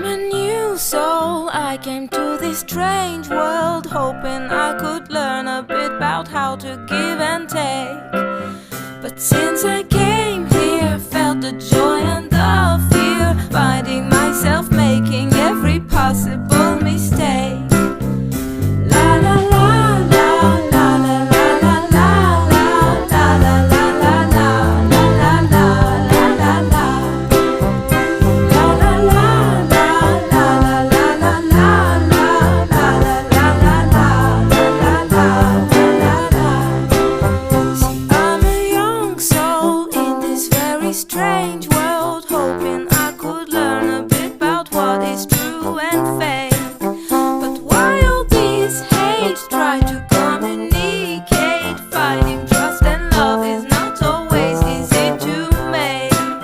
I'm a new soul, I came to this strange world hoping I could learn a bit about how to give and take. But since I came here, I felt the joy